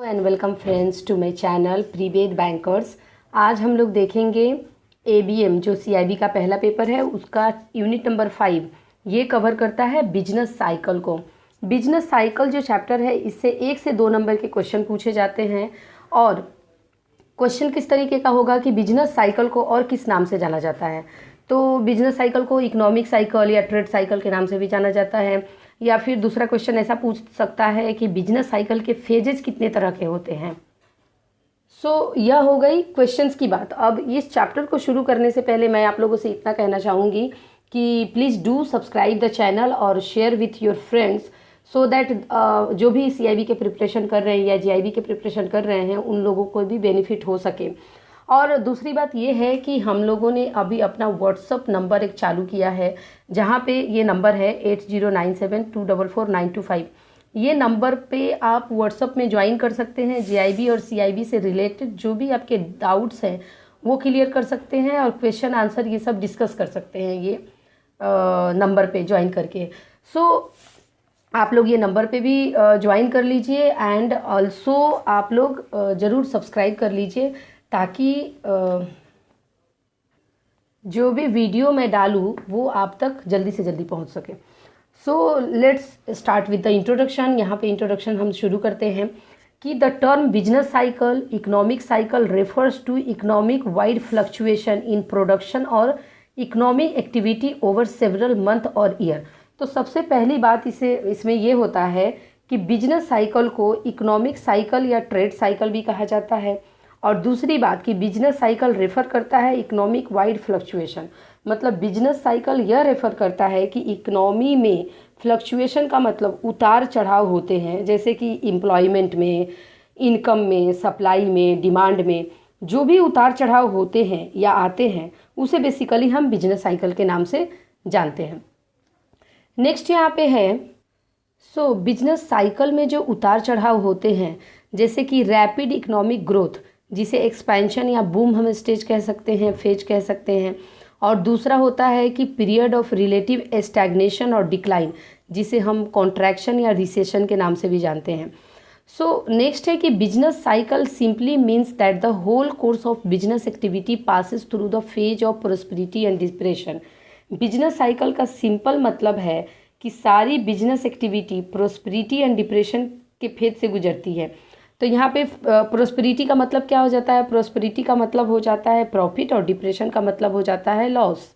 And welcome friends to my channel Preved bankers. आज हम लोग देखेंगे एबीएम जो सीआईबी का पहला पेपर है उसका यूनिट नंबर 5। ये कवर करता है बिजनेस साइकिल को। बिजनेस साइकिल जो चैप्टर है इससे 1 से 2 नंबर के क्वेश्चन पूछे जाते हैं। और क्वेश्चन किस तरीके का होगा कि बिजनेस साइकिल को और किस नाम से जाना जाता है। तो बिजनेस साइकिल को इकोनॉमिक साइकिल या ट्रेड साइकिल के नाम से भी जाना जाता है। या फिर दूसरा क्वेश्चन ऐसा पूछ सकता है कि बिजनेस साइकिल के फेजेस कितने तरह के होते हैं। यह हो गई क्वेश्चंस की बात। अब इस चैप्टर को शुरू करने से पहले मैं आप लोगों से इतना कहना चाहूँगी कि please do subscribe the channel और share with your friends so that जो भी सीआईबी के प्रिपरेशन कर रहे हैं या जीआईबी के प्रिपरेशन कर रहे हैं उन लोगों को भी बेनिफिट हो सके। और दूसरी बात ये है कि हम लोगों ने अभी अपना व्हाट्सअप नंबर एक चालू किया है जहाँ पे ये नंबर है 8097244925। ये नंबर पे आप व्हाट्सअप में ज्वाइन कर सकते हैं। जीआईबी और सीआईबी से रिलेटेड जो भी आपके डाउट्स हैं वो क्लियर कर सकते हैं और क्वेश्चन आंसर ये सब डिस्कस कर सकते हैं ये नंबर पे ज्वाइन करके। आप लोग ये नंबर पे भी ज्वाइन कर लीजिए एंड ऑल्सो आप लोग ज़रूर सब्सक्राइब कर लीजिए ताकि जो भी वीडियो मैं डालूँ वो आप तक जल्दी से जल्दी पहुंच सके। Let's start with the introduction. यहाँ पे इंट्रोडक्शन हम शुरू करते हैं कि the term business cycle economic cycle refers to economic wide fluctuation in production और economic activity over several month और ईयर। तो सबसे पहली बात इसमें ये होता है कि बिजनेस साइकिल को इकोनॉमिक साइकिल या ट्रेड साइकिल भी कहा जाता है। और दूसरी बात कि बिजनेस साइकिल रेफर करता है इकोनॉमिक वाइड फ्लक्चुएशन। मतलब बिजनेस साइकिल यह रेफर करता है कि इकोनॉमी में फ्लक्चुएशन का मतलब उतार चढ़ाव होते हैं, जैसे कि एम्प्लॉयमेंट में, इनकम में, सप्लाई में, डिमांड में जो भी उतार चढ़ाव होते हैं या आते हैं उसे बेसिकली हम बिजनेस साइकिल के नाम से जानते हैं। नेक्स्ट यहाँ पे है बिजनेस साइकिल में जो उतार चढ़ाव होते हैं जैसे कि रैपिड इकोनॉमिक ग्रोथ जिसे एक्सपेंशन या बूम हम स्टेज कह सकते हैं, फेज कह सकते हैं। और दूसरा होता है कि पीरियड ऑफ रिलेटिव स्टैग्नेशन और डिक्लाइन जिसे हम कॉन्ट्रैक्शन या रिसेशन के नाम से भी जानते हैं। नेक्स्ट है कि business cycle simply means that the whole course of business activity passes through the phase of prosperity and depression. Business cycle का सिंपल मतलब है कि सारी business activity prosperity and depression के फेज से गुजरती है। तो यहाँ पे प्रोस्पेरिटी का मतलब क्या हो जाता है? प्रोस्पेरिटी का मतलब हो जाता है प्रॉफिट और डिप्रेशन का मतलब हो जाता है लॉस।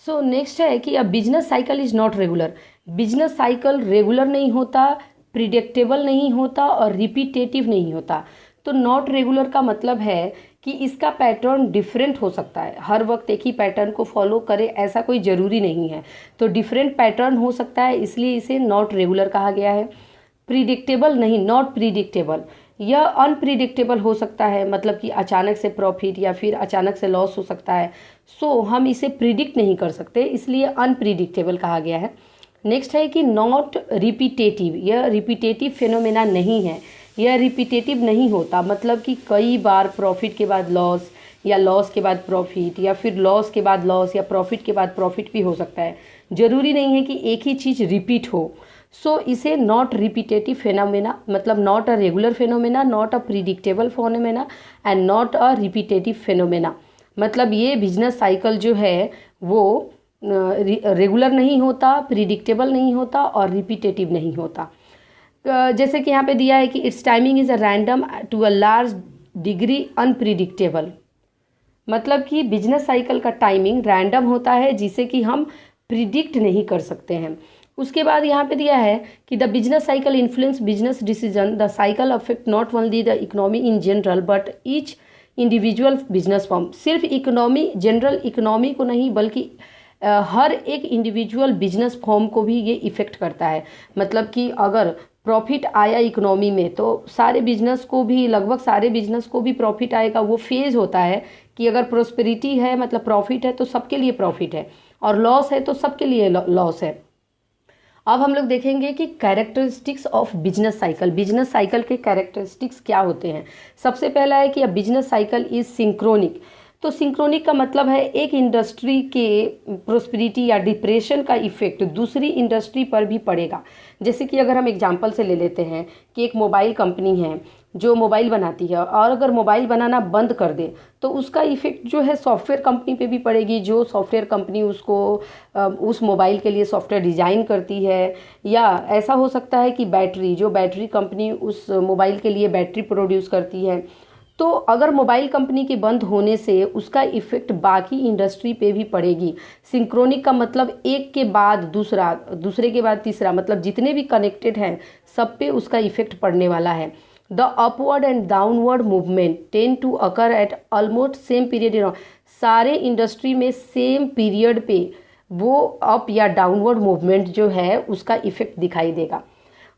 नेक्स्ट है कि अ business cycle is not regular. Business cycle regular नहीं होता, प्रिडिक्टेबल नहीं होता और रिपीटेटिव नहीं होता। तो नॉट रेगुलर का मतलब है कि इसका पैटर्न डिफरेंट हो सकता है, हर वक्त एक ही पैटर्न को फॉलो करे ऐसा कोई ज़रूरी नहीं है। तो डिफरेंट पैटर्न हो सकता है, इसलिए इसे नॉट रेगुलर कहा गया है। प्रिडिक्टेबल नहीं, नॉट प्रिडिक्टेबल। यह अनप्रिडिक्टेबल हो सकता है, मतलब कि अचानक से प्रॉफिट या फिर अचानक से लॉस हो सकता है। हम इसे प्रिडिक्ट नहीं कर सकते, इसलिए अनप्रिडिक्टेबल कहा गया है। नेक्स्ट है कि नॉट रिपीटेटिव। यह रिपीटेटिव फिनोमेना नहीं है, यह रिपीटेटिव नहीं होता, मतलब कि कई बार प्रॉफिट के बाद लॉस या लॉस के बाद प्रॉफिट या फिर लॉस के बाद लॉस या प्रॉफिट के बाद प्रॉफिट भी हो सकता है। ज़रूरी नहीं है कि एक ही चीज़ रिपीट हो। इसे नॉट रिपीटेटिव फिनोमेना मतलब not a regular phenomena, not a predictable phenomena and not a repetitive phenomena. मतलब ये बिजनेस साइकिल जो है वो रेगुलर नहीं होता, प्रिडिक्टेबल नहीं होता और रिपीटेटिव नहीं होता। जैसे कि यहाँ पे दिया है कि its timing is a random to a large degree unpredictable. मतलब कि बिजनेस साइकिल का टाइमिंग रैंडम होता है जिसे कि हम प्रिडिक्ट नहीं कर सकते हैं। उसके बाद यहाँ पे दिया है कि the business cycle influence business decision. The cycle affect not only the economy in general but each individual business form. सिर्फ इकोनॉमी, जनरल इकोनॉमी को नहीं बल्कि हर एक इंडिविजुअल बिजनेस फॉर्म को भी ये इफ़ेक्ट करता है। मतलब कि अगर प्रॉफिट आया इकोनॉमी में तो सारे बिजनेस को भी, लगभग सारे बिजनेस को भी प्रॉफिट आएगा। वो फेज होता है कि अगर प्रोस्पेरिटी है मतलब प्रॉफिट है तो सबके लिए प्रॉफिट है, और लॉस है तो सबके लिए लॉस है। अब हम लोग देखेंगे कि characteristics of business cycle. Business cycle के कैरेक्टरिस्टिक्स क्या होते हैं। सबसे पहला है कि अ बिजनेस साइकिल इज सिंक्रोनिक। तो सिंक्रोनिक का मतलब है एक इंडस्ट्री के प्रोस्पेरिटी या डिप्रेशन का इफेक्ट दूसरी इंडस्ट्री पर भी पड़ेगा। जैसे कि अगर हम एग्जांपल से ले लेते हैं कि एक मोबाइल कंपनी है जो मोबाइल बनाती है, और अगर मोबाइल बनाना बंद कर दे तो उसका इफ़ेक्ट जो है सॉफ्टवेयर कंपनी पे भी पड़ेगी, जो सॉफ्टवेयर कंपनी उसको उस मोबाइल के लिए सॉफ्टवेयर डिज़ाइन करती है। या ऐसा हो सकता है कि बैटरी कंपनी उस मोबाइल के लिए बैटरी प्रोड्यूस करती है, तो अगर मोबाइल कंपनी के बंद होने से उसका इफ़ेक्ट बाकी इंडस्ट्री पे भी पड़ेगी। सिंक्रोनिक का मतलब एक के बाद दूसरा, दूसरे के बाद तीसरा, मतलब जितने भी कनेक्टेड हैं सब पे उसका इफ़ेक्ट पड़ने वाला है। The upward and downward movement tend to occur at almost same period in सारे इंडस्ट्री में सेम पीरियड पे वो अप या डाउनवर्ड मूवमेंट जो है उसका इफ़ेक्ट दिखाई देगा।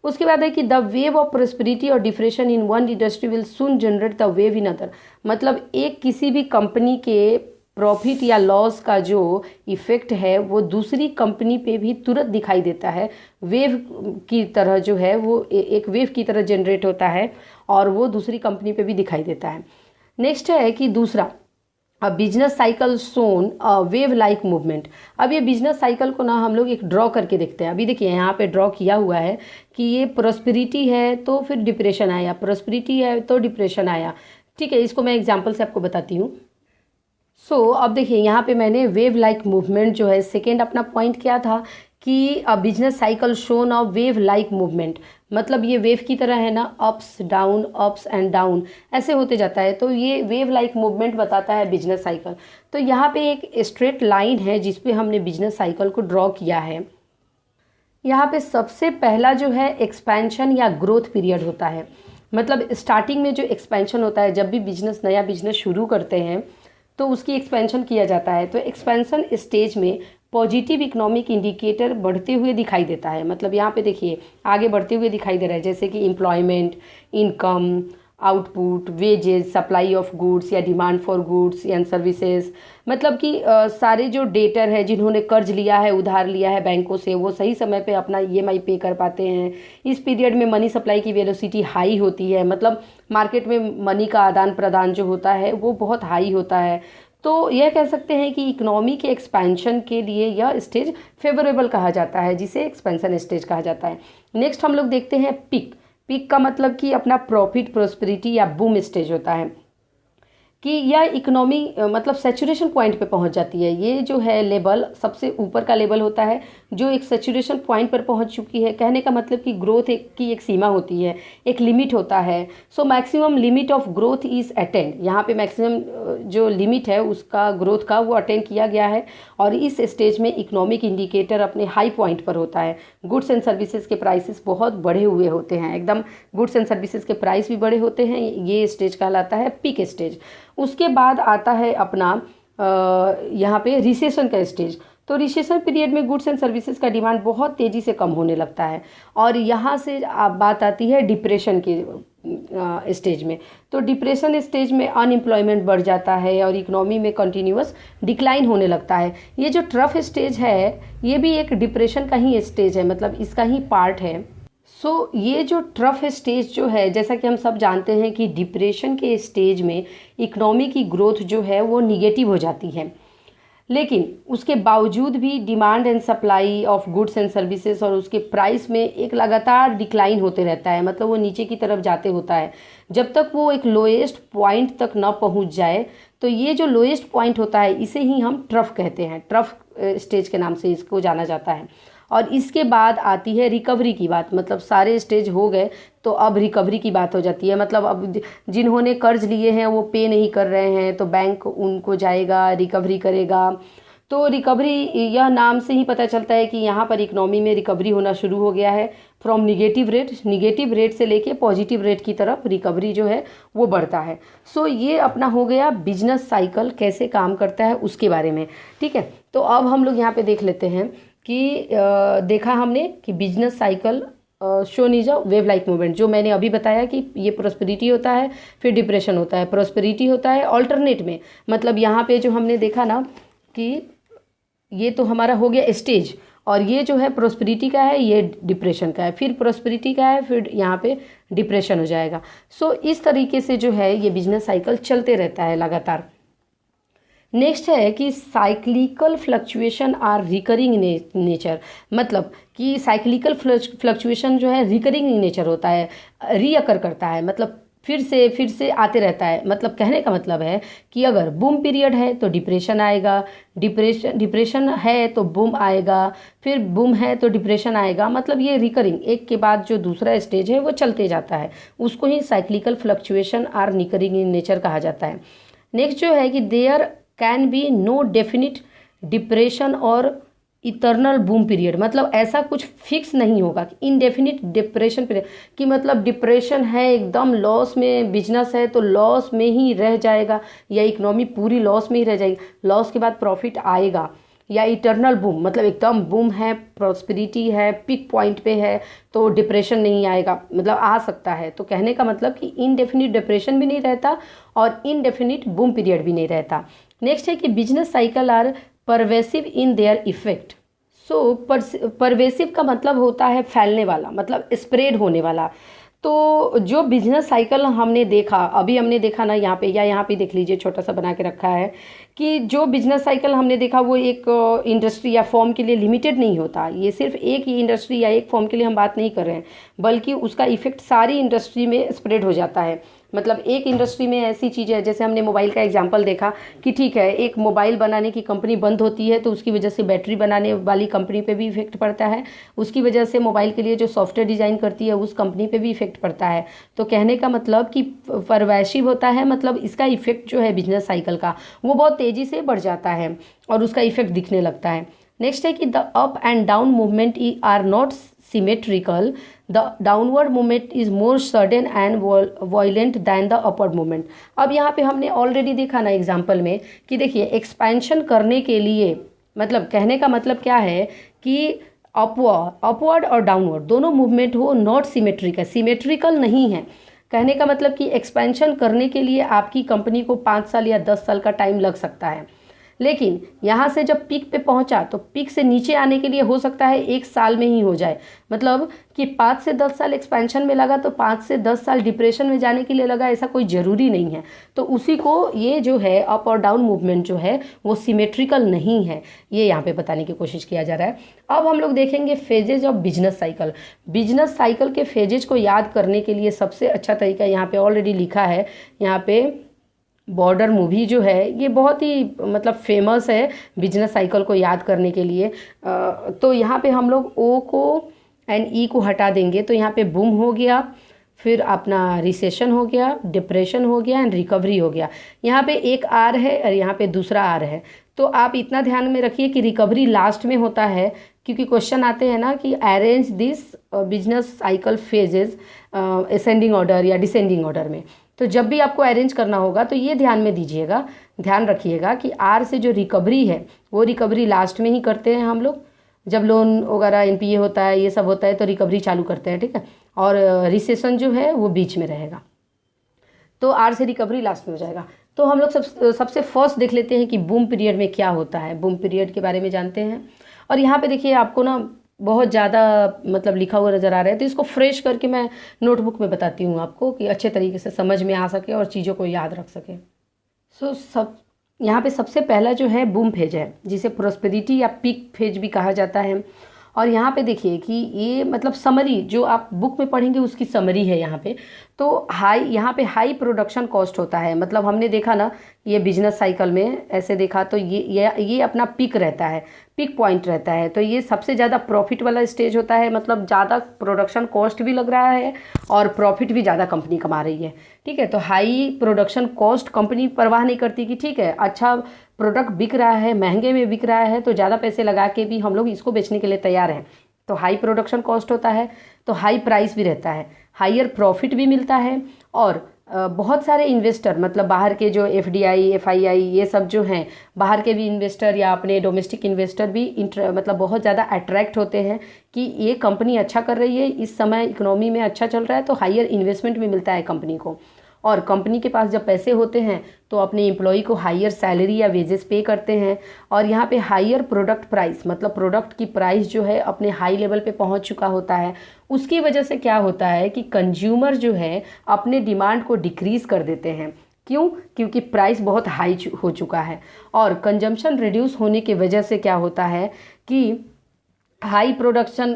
उसके बाद है कि द वेव ऑफ प्रोस्पेरिटी और depression in one industry will soon generate the wave in other, मतलब एक किसी भी कंपनी के प्रॉफिट या लॉस का जो इफ़ेक्ट है वो दूसरी कंपनी पे भी तुरंत दिखाई देता है। वेव की तरह जो है वो एक वेव की तरह जनरेट होता है और वो दूसरी कंपनी पे भी दिखाई देता है। नेक्स्ट है कि दूसरा, a business cycle shown a wave like movement. अब ये बिजनेस साइकिल को ना हम लोग एक ड्रॉ करके देखते हैं। अभी देखिए यहाँ पे ड्रॉ किया हुआ है कि ये प्रोस्पेरिटी है तो फिर डिप्रेशन आया, प्रोस्पेरिटी है तो डिप्रेशन आया। ठीक है, इसको मैं एग्जांपल से आपको बताती हूँ। अब देखिए यहाँ पे मैंने वेव लाइक मूवमेंट जो है, सेकेंड अपना पॉइंट क्या था कि अ business cycle shown a wave like movement, मतलब ये वेव की तरह है ना, अप्स एंड डाउन ऐसे होते जाता है, तो ये वेव लाइक मूवमेंट बताता है बिजनेस साइकिल। तो यहाँ पे एक स्ट्रेट लाइन है जिसपे हमने बिजनेस साइकिल को ड्रॉ किया है। यहाँ पे सबसे पहला जो है एक्सपेंशन या ग्रोथ पीरियड होता है, मतलब स्टार्टिंग में जो एक्सपेंशन होता है, जब भी नया बिजनेस शुरू करते हैं तो उसकी एक्सपेंशन किया जाता है। तो एक्सपेंशन स्टेज में पॉजिटिव इकोनॉमिक इंडिकेटर बढ़ते हुए दिखाई देता है, मतलब यहाँ पे देखिए आगे बढ़ते हुए दिखाई दे रहा है, जैसे कि employment, income, output, wages, supply of goods या demand for goods and services, मतलब कि सारे जो डेटर है जिन्होंने कर्ज लिया है, उधार लिया है बैंकों से, वो सही समय पे अपना ईएमआई पे कर पाते हैं। इस पीरियड में मनी सप्लाई की वेलोसिटी हाई होती है, मतलब मार्केट में मनी का आदान प्रदान जो होता है वो बहुत हाई होता है। तो यह कह सकते हैं कि इकोनॉमी के एक्सपेंशन के लिए यह स्टेज फेवरेबल कहा जाता है, जिसे एक्सपेंशन स्टेज कहा जाता है। नेक्स्ट हम लोग देखते हैं पिक का मतलब कि अपना प्रॉफिट, प्रोस्पेरिटी या बूम स्टेज होता है कि यह इकोनॉमी मतलब सैचुरेशन पॉइंट पे पहुंच जाती है। ये जो है लेवल सबसे ऊपर का लेवल होता है जो एक सैचुरेशन पॉइंट पर पहुंच चुकी है। कहने का मतलब कि ग्रोथ की एक सीमा होती है, एक लिमिट होता है। Maximum limit of growth is attend, यहाँ पे मैक्सिमम जो लिमिट है उसका ग्रोथ का वो अटेंड किया गया है। और इस स्टेज में इकोनॉमिक इंडिकेटर अपने हाई पॉइंट पर होता है। गुड्स एंड सर्विसेज के प्राइसेस बहुत बढ़े हुए होते हैं, एकदम गुड्स एंड सर्विसेज के प्राइस भी बढ़े होते हैं। ये स्टेज कहलाता है पीक स्टेज। उसके बाद आता है अपना यहाँ पे रिसेशन का स्टेज। तो रिसेशन पीरियड में गुड्स एंड सर्विसेज का डिमांड बहुत तेज़ी से कम होने लगता है। और यहाँ से बात आती है डिप्रेशन के स्टेज में। तो डिप्रेशन स्टेज में अनएम्प्लॉयमेंट बढ़ जाता है और इकोनॉमी में कंटिन्यूअस डिक्लाइन होने लगता है। ये जो ट्रफ स्टेज है ये भी एक डिप्रेशन का ही स्टेज है, मतलब इसका ही पार्ट है। ये जो ट्रफ स्टेज जो है, जैसा कि हम सब जानते हैं कि डिप्रेशन के स्टेज में इकोनॉमी की ग्रोथ जो है वो निगेटिव हो जाती है, लेकिन उसके बावजूद भी demand and supply of goods and services और उसके प्राइस में एक लगातार डिक्लाइन होते रहता है, मतलब वो नीचे की तरफ जाते होता है जब तक वो एक लोएस्ट पॉइंट तक ना पहुंच जाए। तो ये जो लोएस्ट पॉइंट होता है इसे ही हम ट्रफ कहते हैं, ट्रफ स्टेज के नाम से इसको जाना जाता है। और इसके बाद आती है रिकवरी की बात, मतलब सारे स्टेज हो गए तो अब रिकवरी की बात हो जाती है। मतलब अब जिन्होंने कर्ज लिए हैं वो पे नहीं कर रहे हैं तो बैंक उनको जाएगा, रिकवरी करेगा। तो रिकवरी यह नाम से ही पता चलता है कि यहाँ पर इकोनॉमी में रिकवरी होना शुरू हो गया है। फ्रॉम निगेटिव रेट से लेके पॉजिटिव रेट की तरफ रिकवरी जो है वो बढ़ता है। ये अपना हो गया बिजनेस साइकिल कैसे काम करता है उसके बारे में। ठीक है, तो अब हम लोग यहाँ पे देख लेते हैं कि देखा हमने कि business cycle shown is a wave like movement, जो मैंने अभी बताया कि ये प्रोस्पेरिटी होता है, फिर डिप्रेशन होता है, प्रोस्पेरिटी होता है ऑल्टरनेट में। मतलब यहाँ पे जो हमने देखा ना कि ये तो हमारा हो गया स्टेज, और ये जो है प्रोस्पेरिटी का है, ये डिप्रेशन का है, फिर प्रोस्पेरिटी का है, फिर यहाँ पे डिप्रेशन हो जाएगा। इस तरीके से जो है ये बिजनेस साइकिल चलते रहता है लगातार। नेक्स्ट है कि cyclical fluctuation are recurring in nature, मतलब कि साइक्लिकल फ्लक्चुएशन जो है रिकरिंग इन नेचर होता है, रीअकर करता है, मतलब फिर से आते रहता है। मतलब कहने का मतलब है कि अगर बूम पीरियड है तो डिप्रेशन आएगा, डिप्रेशन है तो बूम आएगा, फिर बूम है तो डिप्रेशन आएगा। मतलब ये रिकरिंग, एक के बाद जो दूसरा स्टेज है वो चलते जाता है। उसको ही cyclical fluctuation are recurring in nature कहा जाता है। नेक्स्ट जो है कि there can be no definite depression और इटर्नल बूम पीरियड। मतलब ऐसा कुछ फिक्स नहीं होगा कि इनडेफिनिट डिप्रेशन पीरियड, कि मतलब डिप्रेशन है, एकदम लॉस में बिजनेस है तो लॉस में ही रह जाएगा, या इकोनॉमी पूरी लॉस में ही रह जाएगी, लॉस के बाद प्रॉफिट आएगा। या इटर्नल बूम, मतलब एकदम बूम है, प्रॉस्पेरिटी है, पिक पॉइंट पे है तो डिप्रेशन नहीं आएगा, मतलब आ सकता है। तो कहने का मतलब कि इनडेफिनिट डिप्रेशन भी नहीं रहता और इनडेफिनिट बूम पीरियड भी नहीं रहता। नेक्स्ट है कि business cycle are pervasive in their effect. So pervasive का मतलब होता है फैलने वाला, मतलब स्प्रेड होने वाला। तो जो बिजनेस साइकिल हमने देखा, अभी हमने देखा ना यहाँ पे, या यहाँ पे देख लीजिए, छोटा सा बना के रखा है कि जो बिजनेस साइकिल हमने देखा वो एक इंडस्ट्री या फॉर्म के लिए लिमिटेड नहीं होता। ये सिर्फ एक ही इंडस्ट्री या एक फॉर्म के लिए हम बात नहीं कर रहे हैं, बल्कि उसका इफेक्ट सारी इंडस्ट्री में स्प्रेड हो जाता है। मतलब एक इंडस्ट्री में ऐसी चीज़ है, जैसे हमने मोबाइल का एग्जांपल देखा कि ठीक है, एक मोबाइल बनाने की कंपनी बंद होती है तो उसकी वजह से बैटरी बनाने वाली कंपनी पे भी इफेक्ट पड़ता है, उसकी वजह से मोबाइल के लिए जो सॉफ्टवेयर डिज़ाइन करती है उस कंपनी पे भी इफेक्ट पड़ता है। तो कहने का मतलब कि परवैशिव होता है, मतलब इसका इफेक्ट जो है बिजनेस साइकिल का वो बहुत तेज़ी से बढ़ जाता है और उसका इफेक्ट दिखने लगता है। नेक्स्ट है कि the up and down movement are not symmetrical, the downward movement is more sudden and violent than the upward movement. अब यहाँ पे हमने ऑलरेडी देखा ना एग्जाम्पल में कि देखिए, एक्सपेंशन करने के लिए, मतलब कहने का मतलब क्या है कि अपवर्ड और डाउनवर्ड दोनों मूवमेंट हो नॉट सिमेट्रिकल, सिमेट्रिकल नहीं है। कहने का मतलब कि एक्सपेंशन करने के लिए आपकी कंपनी को 5 साल या 10 साल का टाइम लग सकता है, लेकिन यहाँ से जब पीक पे पहुँचा तो पीक से नीचे आने के लिए हो सकता है 1 साल में ही हो जाए। मतलब कि 5 से 10 साल एक्सपेंशन में लगा तो 5 से 10 साल डिप्रेशन में जाने के लिए लगा, ऐसा कोई ज़रूरी नहीं है। तो उसी को ये जो है अप और डाउन मूवमेंट जो है वो सिमेट्रिकल नहीं है, ये यहाँ पे बताने की कोशिश किया जा रहा है। अब हम लोग देखेंगे phases of business cycle. Business cycle के फेजेज को याद करने के लिए सबसे अच्छा तरीका यहाँ पे ऑलरेडी लिखा है, यहाँ पे बॉर्डर मूवी जो है ये बहुत ही मतलब फेमस है बिजनेस साइकिल को याद करने के लिए। तो यहाँ पे हम लोग ओ को एंड ई को हटा देंगे तो यहाँ पे बूम हो गया, फिर अपना रिसेशन हो गया, डिप्रेशन हो गया एंड रिकवरी हो गया। यहाँ पे एक आर है और यहाँ पे दूसरा आर है। तो आप इतना ध्यान में रखिए कि रिकवरी लास्ट में होता है, क्योंकि क्वेश्चन आते हैं ना कि arrange this business cycle phases ascending order या डिसेंडिंग ऑर्डर में। तो जब भी आपको अरेंज करना होगा तो ये ध्यान में दीजिएगा, ध्यान रखिएगा कि आर से जो रिकवरी है वो रिकवरी लास्ट में ही करते हैं हम लोग। जब लोन वगैरह एनपीए होता है, ये सब होता है तो रिकवरी चालू करते हैं, ठीक है। और रिसेशन जो है वो बीच में रहेगा, तो आर से रिकवरी लास्ट में हो जाएगा। तो हम लोग सबसे फर्स्ट देख लेते हैं कि बूम पीरियड में क्या होता है, बूम पीरियड के बारे में जानते हैं। और यहाँ पे देखिए आपको ना बहुत ज़्यादा मतलब लिखा हुआ नज़र आ रहा है, तो इसको फ्रेश करके मैं नोटबुक में बताती हूँ आपको कि अच्छे तरीके से समझ में आ सके और चीज़ों को याद रख सके। यहाँ पे सबसे पहला जो है बूम फेज है, जिसे प्रोस्पेरिटी या पीक फेज भी कहा जाता है। और यहाँ पे देखिए कि ये मतलब समरी जो आप बुक में पढ़ेंगे उसकी समरी है यहाँ पे। तो यहाँ पे हाई प्रोडक्शन कॉस्ट होता है। मतलब हमने देखा ना ये बिजनेस साइकिल में ऐसे देखा तो ये अपना पीक रहता है, पीक पॉइंट रहता है। तो ये सबसे ज़्यादा प्रॉफिट वाला स्टेज होता है, मतलब ज़्यादा प्रोडक्शन कॉस्ट भी लग रहा है और प्रॉफिट भी ज़्यादा कंपनी कमा रही है, ठीक है। तो हाई प्रोडक्शन कॉस्ट कंपनी परवाह नहीं करती कि ठीक है अच्छा प्रोडक्ट बिक रहा है, महंगे में बिक रहा है, तो ज़्यादा पैसे लगा के भी हम लोग इसको बेचने के लिए तैयार हैं। तो हाई प्रोडक्शन कॉस्ट होता है तो हाई प्राइस भी रहता है, हायर प्रॉफिट भी मिलता है। और बहुत सारे इन्वेस्टर, मतलब बाहर के जो एफडीआई एफआईआई ये सब जो हैं, बाहर के भी इन्वेस्टर या अपने डोमेस्टिक इन्वेस्टर भी मतलब बहुत ज़्यादा अट्रैक्ट होते हैं कि ये कंपनी अच्छा कर रही है, इस समय इकोनॉमी में अच्छा चल रहा है, तो हायर इन्वेस्टमेंट भी मिलता है कंपनी को। और कंपनी के पास जब पैसे होते हैं तो अपने एम्प्लॉय को हायर सैलरी या वेजेस पे करते हैं। और यहाँ पे हायर प्रोडक्ट प्राइस, मतलब प्रोडक्ट की प्राइस जो है अपने हाई लेवल पे पहुँच चुका होता है। उसकी वजह से क्या होता है कि कंज्यूमर जो है अपने डिमांड को डिक्रीज़ कर देते हैं। क्यों? क्योंकि प्राइस बहुत हाई हो चुका है। और कंजम्पशन रिड्यूस होने की वजह से क्या होता है कि high production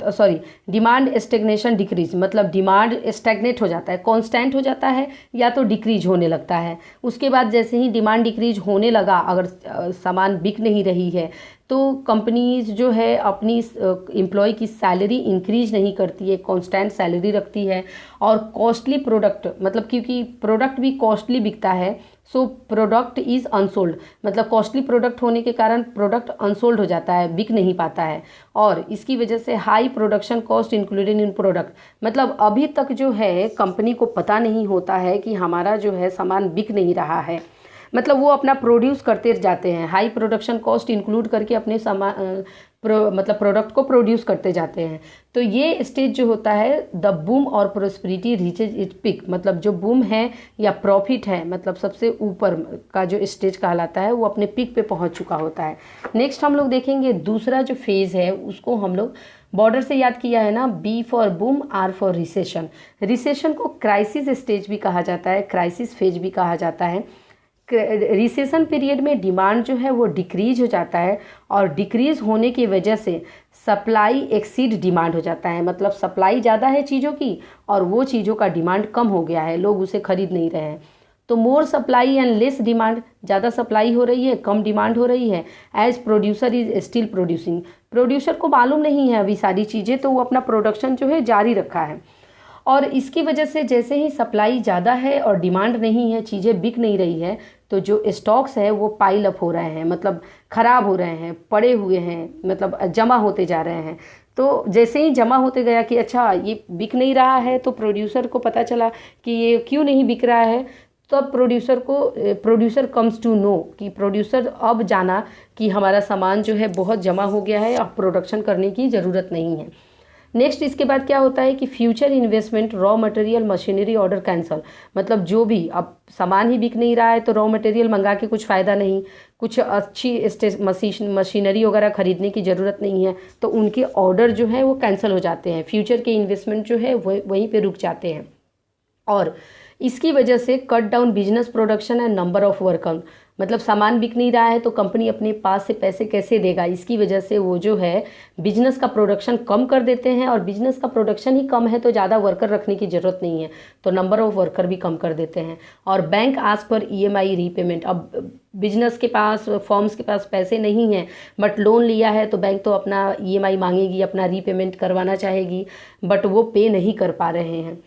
sorry demand stagnation decrease, मतलब डिमांड स्टैग्नेट हो जाता है, कांस्टेंट हो जाता है या तो डिक्रीज होने लगता है। उसके बाद जैसे ही डिमांड डिक्रीज होने लगा, अगर सामान बिक नहीं रही है तो कंपनीज जो है अपनी एम्प्लॉय की सैलरी इंक्रीज नहीं करती है, कांस्टेंट सैलरी रखती है। और कॉस्टली प्रोडक्ट, मतलब क्योंकि प्रोडक्ट भी कॉस्टली बिकता है, सो प्रोडक्ट इज़ अनसोल्ड, मतलब कॉस्टली प्रोडक्ट होने के कारण प्रोडक्ट अनसोल्ड हो जाता है, बिक नहीं पाता है। और इसकी वजह से high production cost included in product, मतलब अभी तक जो है कंपनी को पता नहीं होता है कि हमारा जो है सामान बिक नहीं रहा है, मतलब वो अपना प्रोड्यूस करते जाते हैं, हाई प्रोडक्शन कॉस्ट इंक्लूड करके अपने सामान मतलब प्रोडक्ट को प्रोड्यूस करते जाते हैं। तो ये स्टेज जो होता है, द बूम और प्रोस्पेरिटी रीचेज इट पिक, मतलब जो बूम है या प्रॉफिट है, मतलब सबसे ऊपर का जो स्टेज कहलाता है, वो अपने पिक पे पहुंच चुका होता है। नेक्स्ट हम लोग देखेंगे दूसरा जो फेज़ है, उसको हम लोग बॉर्डर से याद किया है ना, B for boom, R for recession. Recession को क्राइसिस स्टेज भी कहा जाता है, क्राइसिस फेज भी कहा जाता है। रिसेशन पीरियड में डिमांड जो है वो डिक्रीज हो जाता है, और डिक्रीज होने की वजह से सप्लाई एक्सीड डिमांड हो जाता है, मतलब सप्लाई ज़्यादा है चीज़ों की और वो चीज़ों का डिमांड कम हो गया है, लोग उसे खरीद नहीं रहे हैं। तो more supply and less demand, ज़्यादा सप्लाई हो रही है, कम डिमांड हो रही है। As producer is still producing, producer को मालूम नहीं है अभी सारी चीज़ें, तो वो अपना प्रोडक्शन जो है जारी रखा है। और इसकी वजह से जैसे ही सप्लाई ज़्यादा है और डिमांड नहीं है, चीज़ें बिक नहीं रही है, तो जो स्टॉक्स है वो पाइल अप हो रहे हैं, मतलब ख़राब हो रहे हैं, पड़े हुए हैं, मतलब जमा होते जा रहे हैं। तो जैसे ही जमा होते गया कि अच्छा ये बिक नहीं रहा है, तो प्रोड्यूसर को पता चला कि ये क्यों नहीं बिक रहा है। तब प्रोड्यूसर कम्स टू नो, कि प्रोड्यूसर अब जाना कि हमारा सामान जो है बहुत जमा हो गया है, अब प्रोडक्शन करने की ज़रूरत नहीं है। नेक्स्ट इसके बाद क्या होता है कि future investment, raw material, machinery order cancel, मतलब जो भी अब सामान ही बिक नहीं रहा है तो रॉ मटेरियल मंगा के कुछ फ़ायदा नहीं, कुछ अच्छी मशीनरी वगैरह खरीदने की ज़रूरत नहीं है, तो उनके ऑर्डर जो है वो कैंसिल हो जाते हैं, फ्यूचर के इन्वेस्टमेंट जो है वहीं पे रुक जाते हैं। और इसकी वजह से cut down business production and number of worker, मतलब सामान बिक नहीं रहा है तो कंपनी अपने पास से पैसे कैसे देगा, इसकी वजह से वो जो है बिजनेस का प्रोडक्शन कम कर देते हैं। और बिजनेस का प्रोडक्शन ही कम है तो ज़्यादा वर्कर रखने की ज़रूरत नहीं है, तो नंबर ऑफ वर्कर भी कम कर देते हैं। और बैंक आस्क पर EMI रीपेमेंट, अब बिजनेस के पास, फर्म्स के पास पैसे नहीं हैं बट लोन लिया है, तो बैंक तो अपना EMI मांगेगी, अपना रीपेमेंट करवाना चाहेगी, बट वो पे नहीं कर पा रहे हैं।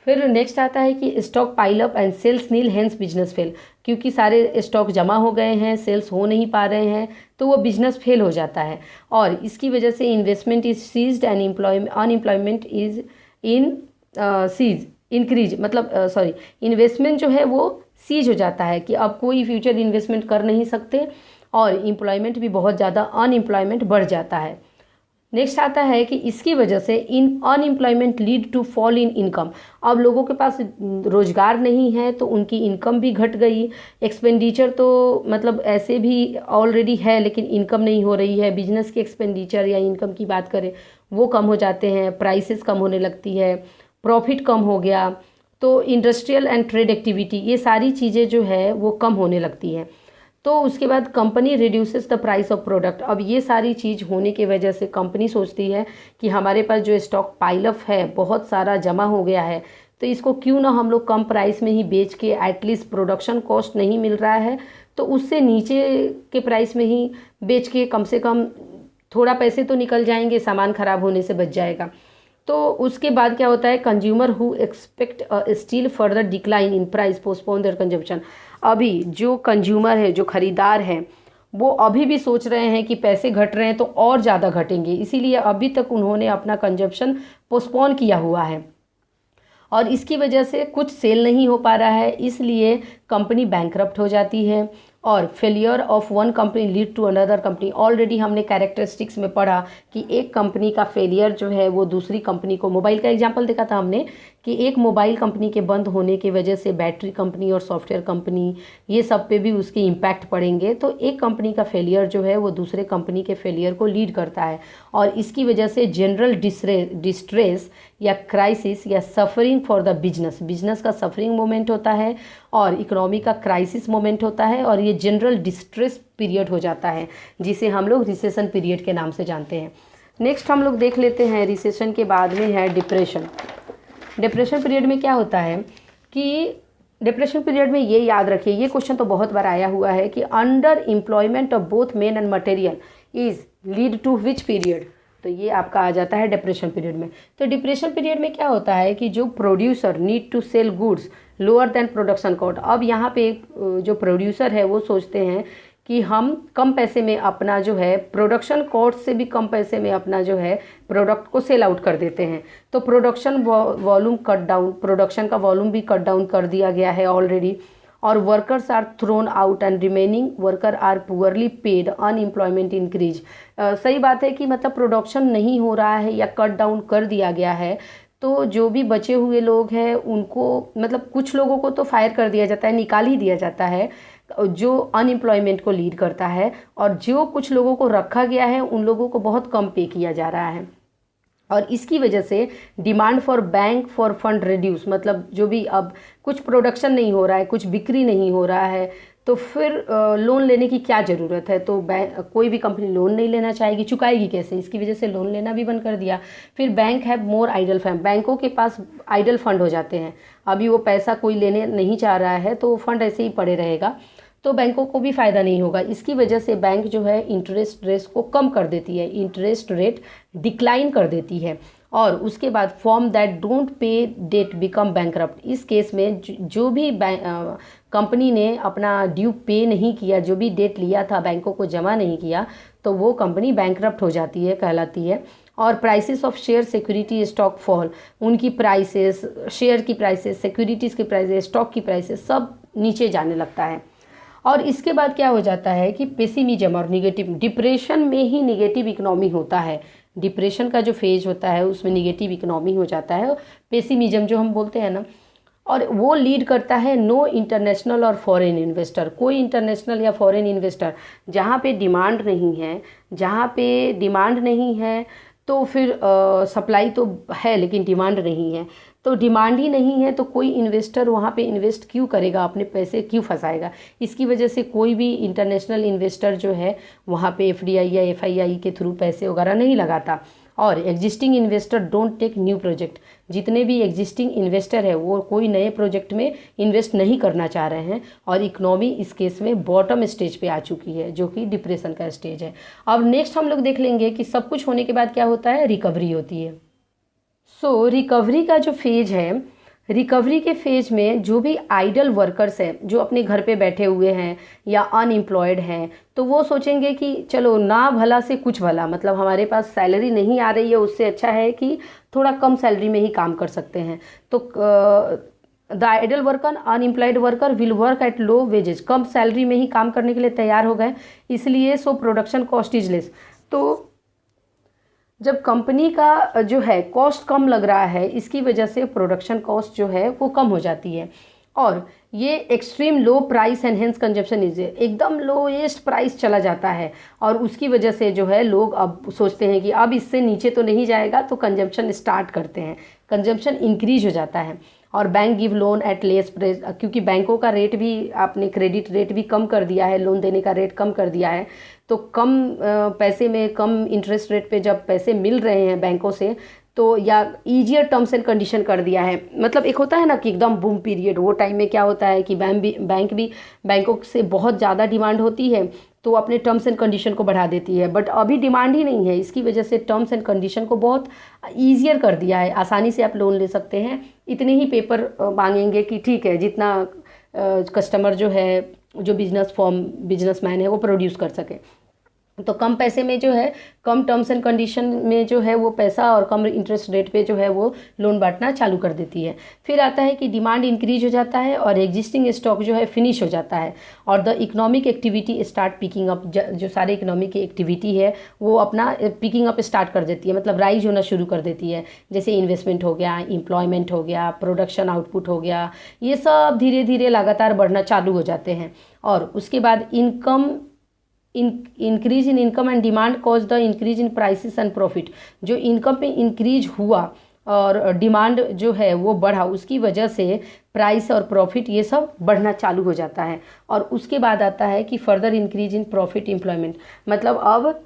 फिर नेक्स्ट आता है कि stock pile up and sales nil, hence business fail, क्योंकि सारे स्टॉक जमा हो गए हैं, सेल्स हो नहीं पा रहे हैं, तो वो बिजनेस फेल हो जाता है। और इसकी वजह से investment is ceased and unemployment is in cease increase, मतलब सॉरी इन्वेस्टमेंट जो है वो सीज हो जाता है कि अब कोई फ्यूचर इन्वेस्टमेंट कर नहीं सकते, और एम्प्लॉयमेंट भी बहुत ज़्यादा, अनएम्प्लॉयमेंट बढ़ जाता है। नेक्स्ट आता है कि इसकी वजह से unemployment lead to fall in income, अब लोगों के पास रोजगार नहीं है तो उनकी इनकम भी घट गई। एक्सपेंडिचर तो मतलब ऐसे भी ऑलरेडी है लेकिन इनकम नहीं हो रही है, बिजनेस के एक्सपेंडिचर या इनकम की बात करें वो कम हो जाते हैं, प्राइसेस कम होने लगती है, प्रॉफिट कम हो गया। तो इंडस्ट्रियल एंड ट्रेड एक्टिविटी, ये सारी चीज़ें जो है वो कम होने लगती हैं। तो उसके बाद company reduces the price of product, अब ये सारी चीज़ होने की वजह से कंपनी सोचती है कि हमारे पास जो स्टॉक पाइलअप है बहुत सारा जमा हो गया है, तो इसको क्यों ना हम लोग कम प्राइस में ही बेच के, एटलीस्ट प्रोडक्शन कॉस्ट नहीं मिल रहा है तो उससे नीचे के प्राइस में ही बेच के कम से कम थोड़ा पैसे तो निकल जाएंगे, सामान ख़राब होने से बच जाएगा। तो उसके बाद क्या होता है, consumer who expect still further decline in price postpone their consumption, अभी जो कंज्यूमर है, जो ख़रीदार हैं, वो अभी भी सोच रहे हैं कि पैसे घट रहे हैं तो और ज़्यादा घटेंगे, इसीलिए अभी तक उन्होंने अपना कंजम्पशन पोस्टपोन किया हुआ है, और इसकी वजह से कुछ सेल नहीं हो पा रहा है, इसलिए कंपनी बैंकरप्ट हो जाती है। और failure of one company lead to another company, already हमने कैरेक्टरिस्टिक्स में पढ़ा कि एक कंपनी का फेलियर जो है वो दूसरी कंपनी को, मोबाइल का एग्जांपल देखा था हमने कि एक मोबाइल कंपनी के बंद होने की वजह से बैटरी कंपनी और सॉफ्टवेयर कंपनी, ये सब पे भी उसके इम्पैक्ट पड़ेंगे। तो एक कंपनी का फेलियर जो है वो दूसरे कंपनी के फेलियर को लीड करता है, और इसकी वजह से जनरल डिस्ट्रेस या क्राइसिस या suffering for the business, business का सफरिंग मोमेंट होता है और इकोनॉमी का क्राइसिस मोमेंट होता है, और ये जनरल डिस्ट्रेस पीरियड हो जाता है जिसे हम लोग रिसेशन पीरियड के नाम से जानते हैं। नेक्स्ट हम लोग देख लेते हैं रिसेशन के बाद में है डिप्रेशन। डिप्रेशन पीरियड में क्या होता है कि डिप्रेशन पीरियड में ये याद रखिए, ये क्वेश्चन तो बहुत बार आया हुआ है कि under employment of both men and material is lead to which period. तो ये आपका आ जाता है डिप्रेशन पीरियड में। तो डिप्रेशन पीरियड में क्या होता है कि जो producer need to sell goods lower than production cost. अब यहाँ पे जो प्रोड्यूसर है वो सोचते हैं कि हम कम पैसे में अपना जो है प्रोडक्शन कॉस्ट से भी कम पैसे में अपना जो है प्रोडक्ट को सेल आउट कर देते हैं। तो production volume cut down, production का वॉल्यूम भी कट डाउन कर दिया गया है ऑलरेडी। और workers are thrown out and remaining worker are poorly paid, unemployment increase. सही बात है कि मतलब प्रोडक्शन नहीं हो रहा है या कट डाउन कर दिया गया है, तो जो भी बचे हुए लोग हैं उनको मतलब कुछ लोगों को तो फायर कर दिया जाता है, निकाल ही दिया जाता है, जो अनएम्प्लॉयमेंट को लीड करता है। और जो कुछ लोगों को रखा गया है उन लोगों को बहुत कम पे किया जा रहा है। और इसकी वजह से demand for bank for fund reduce, मतलब जो भी अब कुछ प्रोडक्शन नहीं हो रहा है, कुछ बिक्री नहीं हो रहा है, तो फिर लोन लेने की क्या ज़रूरत है। तो कोई भी कंपनी लोन नहीं लेना चाहेगी, चुकाएगी कैसे, इसकी वजह से लोन लेना भी बंद कर दिया। फिर bank have more idle fund, बैंकों के पास आइडल फंड हो जाते हैं, अभी वो पैसा कोई लेने नहीं चाह रहा है तो फंड ऐसे ही पड़े रहेगा, तो बैंकों को भी फ़ायदा नहीं होगा। इसकी वजह से बैंक जो है इंटरेस्ट रेट को कम कर देती है, इंटरेस्ट रेट डिक्लाइन कर देती है। और उसके बाद firm that don't pay debt become bankrupt. इस केस में जो भी कंपनी ने अपना ड्यू पे नहीं किया, जो भी डेट लिया था बैंकों को जमा नहीं किया, तो वो कंपनी बैंकरप्ट हो जाती है, कहलाती है। और prices of share security stock fall, उनकी प्राइसेस, शेयर की प्राइसेस, सिक्योरिटीज़ की प्राइसेस, स्टॉक की प्राइसेस सब नीचे जाने लगता है। और इसके बाद क्या हो जाता है कि पेसिमिज्म और निगेटिव, डिप्रेशन में ही निगेटिव इकोनॉमी होता है। डिप्रेशन का जो फेज होता है उसमें निगेटिव इकोनॉमी हो जाता है, पेसिमिज्म जो हम बोलते हैं ना, और वो लीड करता है नो इंटरनेशनल और फॉरेन इन्वेस्टर। कोई इंटरनेशनल या फॉरेन इन्वेस्टर, जहाँ पे डिमांड नहीं है, जहाँ पे डिमांड नहीं है तो फिर सप्लाई तो है लेकिन डिमांड नहीं है, तो डिमांड ही नहीं है तो कोई इन्वेस्टर वहाँ पे इन्वेस्ट क्यों करेगा, अपने पैसे क्यों फंसाएगा। इसकी वजह से कोई भी इंटरनेशनल इन्वेस्टर जो है वहाँ पे एफडीआई या एफआईआई के थ्रू पैसे वगैरह नहीं लगाता। और existing investor don't take new project, जितने भी एग्जिस्टिंग इन्वेस्टर है वो कोई नए प्रोजेक्ट में इन्वेस्ट नहीं करना चाह रहे हैं। और इकोनॉमी इस केस में बॉटम स्टेज पे आ चुकी है, जो कि डिप्रेशन का स्टेज है। अब नेक्स्ट हम लोग देख लेंगे कि सब कुछ होने के बाद क्या होता है, रिकवरी होती है। सो रिकवरी का जो फेज है, रिकवरी के फेज में जो भी आइडल वर्कर्स हैं, जो अपने घर पे बैठे हुए हैं या अनएम्प्लॉयड हैं, तो वो सोचेंगे कि चलो ना भला से कुछ भला, मतलब हमारे पास सैलरी नहीं आ रही है, उससे अच्छा है कि थोड़ा कम सैलरी में ही काम कर सकते हैं। तो the idle worker, unemployed worker will work at low wages, कम सैलरी में ही काम करने के लिए तैयार हो गए, इसलिए so production cost is less. तो जब कंपनी का जो है कॉस्ट कम लग रहा है, इसकी वजह से प्रोडक्शन कॉस्ट जो है वो कम हो जाती है। और ये extreme low price and hence consumption is, एकदम लोएस्ट प्राइस चला जाता है। और उसकी वजह से जो है लोग अब सोचते हैं कि अब इससे नीचे तो नहीं जाएगा, तो कंजप्शन स्टार्ट करते हैं, कंजप्शन इंक्रीज हो जाता है। और bank give loan eight less price, क्योंकि बैंकों का रेट भी, आपने क्रेडिट रेट भी कम कर दिया है, लोन देने का रेट कम कर दिया है, तो कम पैसे में, कम इंटरेस्ट रेट पे जब पैसे मिल रहे हैं बैंकों से, तो या ईजियर टर्म्स एंड कंडीशन कर दिया है। मतलब एक होता है ना कि एकदम बूम पीरियड, वो टाइम में क्या होता है कि बैंकों से बहुत ज़्यादा डिमांड होती है, तो अपने टर्म्स एंड कंडीशन को बढ़ा देती है। बट अभी डिमांड ही नहीं है, इसकी वजह से टर्म्स एंड कंडीशन को बहुत ईजियर कर दिया है, आसानी से आप लोन ले सकते हैं। इतने ही पेपर मांगेंगे कि ठीक है, जितना कस्टमर जो है, जो बिजनेसमैन है वो प्रोड्यूस कर सके। तो कम पैसे में जो है, कम टर्म्स एंड कंडीशन में जो है वो पैसा और कम इंटरेस्ट रेट पे जो है वो लोन बांटना चालू कर देती है। फिर आता है कि डिमांड इंक्रीज हो जाता है और एग्जिस्टिंग स्टॉक जो है फिनिश हो जाता है, और the economic activity start picking up. जो सारे इकोनॉमिक की एक्टिविटी है वो अपना पिकिंग अप स्टार्ट कर देती है, मतलब राइज होना शुरू कर देती है। जैसे इन्वेस्टमेंट हो गया, एम्प्लॉयमेंट हो गया, प्रोडक्शन आउटपुट हो गया, ये सब धीरे धीरे लगातार बढ़ना चालू हो जाते हैं। और उसके बाद increase in income and demand cause the increase in prices and profit. जो इनकम पे इंक्रीज हुआ और डिमांड जो है वो बढ़ा, उसकी वजह से प्राइस और प्रॉफिट ये सब बढ़ना चालू हो जाता है। और उसके बाद आता है कि further increase in profit employment, मतलब अब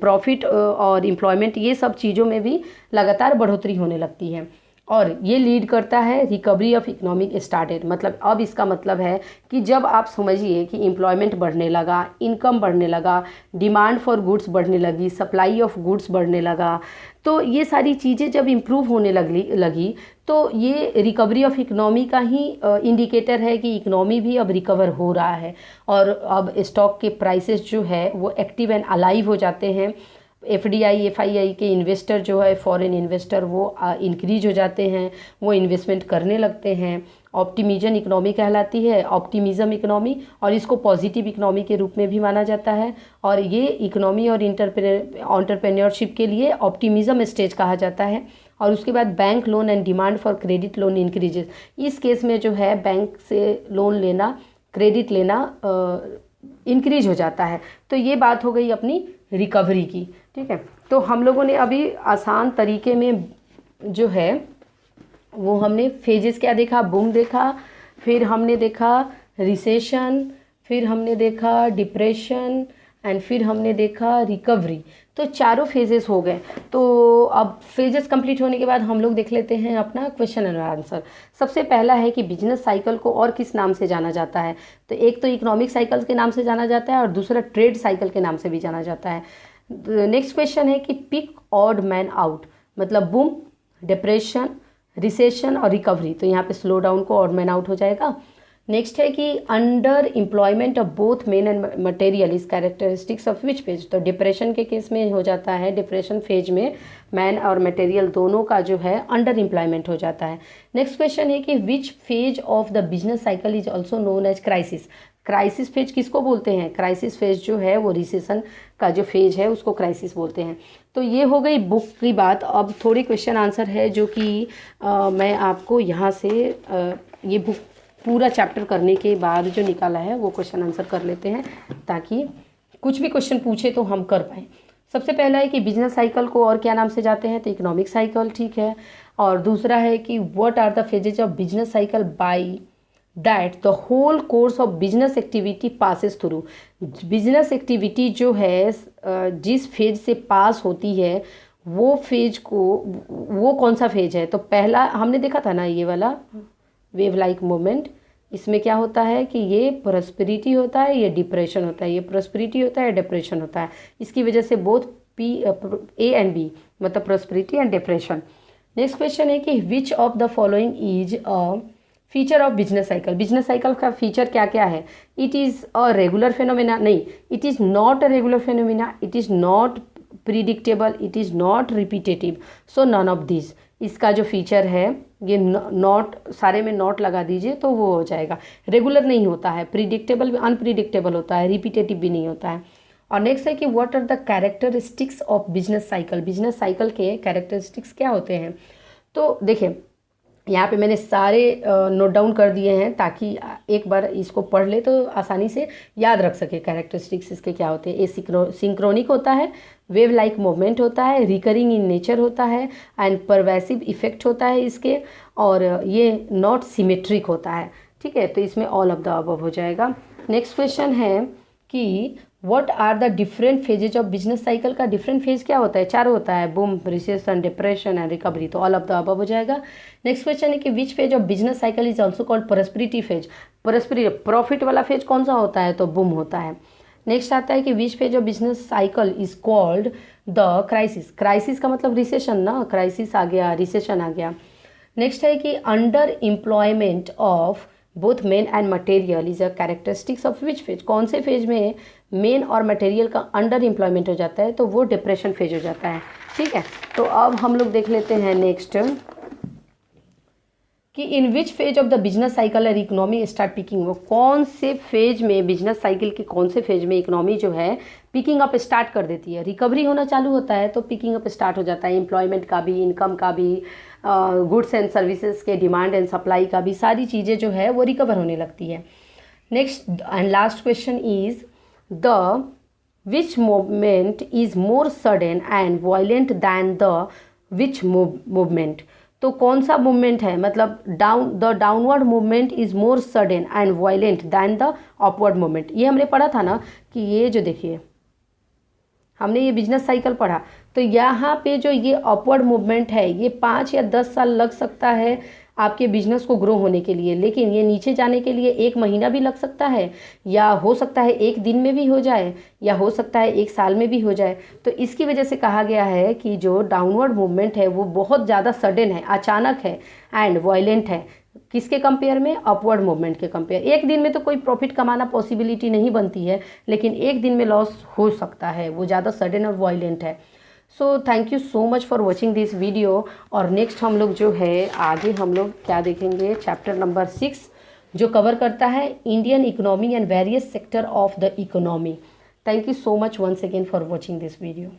प्रॉफिट और एम्प्लॉयमेंट ये सब चीज़ों में भी लगातार बढ़ोतरी होने लगती है। और ये लीड करता है रिकवरी ऑफ इकोनॉमिक स्टार्टेड, मतलब अब इसका मतलब है कि जब आप समझिए कि एम्प्लॉयमेंट बढ़ने लगा, इनकम बढ़ने लगा, डिमांड फॉर गुड्स बढ़ने लगी, सप्लाई ऑफ गुड्स बढ़ने लगा, तो ये सारी चीज़ें जब इम्प्रूव होने लगी तो ये रिकवरी ऑफ इकोनॉमी का ही इंडिकेटर है कि इकोनॉमी भी अब रिकवर हो रहा है। और अब स्टॉक के प्राइसेस जो है वो एक्टिव एंड अलाइव हो जाते हैं। एफडीआई एफआईआई के इन्वेस्टर जो है, फॉरेन इन्वेस्टर, वो इंक्रीज हो जाते हैं, वो इन्वेस्टमेंट करने लगते हैं। ऑप्टिमिज्म इकोनॉमी कहलाती है, ऑप्टिमिज्म इकोनॉमी, और इसको पॉजिटिव इकोनॉमी के रूप में भी माना जाता है। और ये इकोनॉमी और एंटरप्रेन्योरशिप के लिए ऑप्टिमिज्म स्टेज कहा जाता है। और उसके बाद bank loan and demand for credit loan increases, इस केस में जो है बैंक से लोन लेना, क्रेडिट लेना इंक्रीज हो जाता है। तो ये बात हो गई अपनी रिकवरी की, ठीक है। तो हम लोगों ने अभी आसान तरीके में जो है वो हमने फेजेस क्या देखा, बूम देखा, फिर हमने देखा रिसेशन, फिर हमने देखा डिप्रेशन, एंड फिर हमने देखा रिकवरी। तो चारों फेजेस हो गए। तो अब फेजेस कंप्लीट होने के बाद हम लोग देख लेते हैं अपना क्वेश्चन एंड आंसर। सबसे पहला है कि बिजनेस साइकिल को और किस नाम से जाना जाता है। तो एक तो इकोनॉमिक साइकिल के नाम से जाना जाता है और दूसरा ट्रेड साइकिल के नाम से भी जाना जाता है। नेक्स्ट क्वेश्चन है कि पिक ऑड मैन आउट, मतलब बूम, डिप्रेशन, रिसेशन और रिकवरी। तो यहाँ पे स्लो डाउन को ऑड मैन आउट हो जाएगा। नेक्स्ट है कि under employment of both men and material is characteristics of which phase. तो डिप्रेशन के केस में हो जाता है, डिप्रेशन फेज में मैन और मटेरियल दोनों का जो है अंडर एम्प्लॉयमेंट हो जाता है। नेक्स्ट क्वेश्चन है कि which phase of the business cycle is also known as crisis. Crisis phase किसको बोलते हैं? क्राइसिस फेज जो है वो रिसेशन का जो फेज है उसको क्राइसिस बोलते हैं। तो ये हो गई बुक की बात। अब थोड़ी क्वेश्चन आंसर है जो कि मैं आपको यहाँ से ये बुक पूरा चैप्टर करने के बाद जो निकाला है वो क्वेश्चन आंसर कर लेते हैं, ताकि कुछ भी क्वेश्चन पूछे तो हम कर पाएँ। सबसे पहला है कि बिजनेस साइकिल को और क्या नाम से जाते हैं, तो इकोनॉमिक साइकिल, ठीक है। और दूसरा है कि what are the phases of business cycle by that the whole course of business activity passes through. Business activity जो है जिस फेज से पास होती है वो फेज को, वो कौन सा फेज है? तो पहला हमने देखा था ना, ये वाला वेव लाइक मूवमेंट। इसमें क्या होता है कि ये प्रॉस्पेरिटी होता है, ये डिप्रेशन होता है, ये प्रॉस्पेरिटी होता है, डिप्रेशन होता है। इसकी वजह से बोथ ए एंड बी, मतलब prosperity and depression. Next question है कि which of the following is a feature of business cycle. Business cycle का फीचर क्या क्या है? It is a regular phenomena, नहीं, it is not a regular phenomena, it is not predictable, it is not repetitive, so none of this. इसका जो feature है ये नॉट, सारे में नॉट लगा दीजिए तो वो हो जाएगा। रेगुलर नहीं होता है, प्रिडिक्टेबल भी अनप्रिडिक्टेबल होता है, रिपीटेटिव भी नहीं होता है। और नेक्स्ट है कि what are the characteristics of business cycle. Business cycle के कैरेक्टरिस्टिक्स क्या होते हैं? तो देखिए यहाँ पे मैंने सारे नोट डाउन कर दिए हैं ताकि एक बार इसको पढ़ ले तो आसानी से याद रख सके कैरेक्टरिस्टिक्स इसके क्या होते हैं। ये सिंक्रोनिक होता है, वेव लाइक मूवमेंट होता है, रिकरिंग इन नेचर होता है, एंड परवेसिव इफेक्ट होता है इसके, और ये नॉट सिमेट्रिक होता है, ठीक है। तो इसमें ऑल ऑफ द अबव हो जाएगा। नेक्स्ट क्वेश्चन है कि what are the different phases of business cycle. का डिफरेंट फेज क्या होता है? चार होता है, boom, recession, depression and recovery. तो ऑल ऑफ द अबव हो जाएगा। नेक्स्ट क्वेश्चन है कि which phase of business cycle is also called prosperity phase. Prosperity profit वाला फेज कौन सा होता है? तो बूम होता है। नेक्स्ट आता है कि which phase of business cycle is called the crisis. Crisis का मतलब रिसेशन ना, क्राइसिस आ गया, रिसेशन आ गया। नेक्स्ट है कि under employment of both men and material is a characteristics of which phase. कौन से फेज में मेन और मटेरियल का अंडर एम्प्लॉयमेंट हो जाता है? तो वो डिप्रेशन फेज हो जाता है, ठीक है। तो अब हम लोग देख लेते हैं नेक्स्ट कि in which phase of the business cycle our economy start picking. वो कौन से फेज में, बिजनेस साइकिल के कौन से फेज में इकोनॉमी जो है पिकिंग अप स्टार्ट कर देती है? रिकवरी होना चालू होता है तो पिकिंग अप स्टार्ट हो जाता है, एम्प्लॉयमेंट का भी, इनकम का भी, गुड्स एंड सर्विसेज के डिमांड एंड सप्लाई का भी, सारी चीज़ें जो है वो रिकवर होने लगती है। Next and last question is the which movement is more sudden and violent than the which movement, तो कौन सा मूवमेंट है, मतलब the downward movement is more sudden and violent than the upward movement. ये हमने पढ़ा था ना कि ये जो देखिए हमने ये बिजनेस साइकिल पढ़ा, तो यहाँ पे जो ये अपवर्ड मूवमेंट है ये 5 या 10 साल लग सकता है आपके बिजनेस को ग्रो होने के लिए, लेकिन ये नीचे जाने के लिए 1 महीना भी लग सकता है, या हो सकता है 1 दिन में भी हो जाए, या हो सकता है 1 साल में भी हो जाए। तो इसकी वजह से कहा गया है कि जो डाउनवर्ड मूवमेंट है वो बहुत ज़्यादा सडन है, अचानक है एंड वायलेंट है। किसके कंपेयर में, अपवर्ड मूवमेंट के कंपेयर। 1 दिन में तो कोई प्रॉफिट कमाना पॉसिबिलिटी नहीं बनती है, लेकिन 1 दिन में लॉस हो सकता है, वो ज़्यादा सडन और वायलेंट है। So thank you so much for watching this video. और नेक्स्ट हम लोग जो है आगे हम लोग क्या देखेंगे, चैप्टर नंबर 6 जो कवर करता है Indian economy and various sector of the economy. Thank you so much once again for watching this video.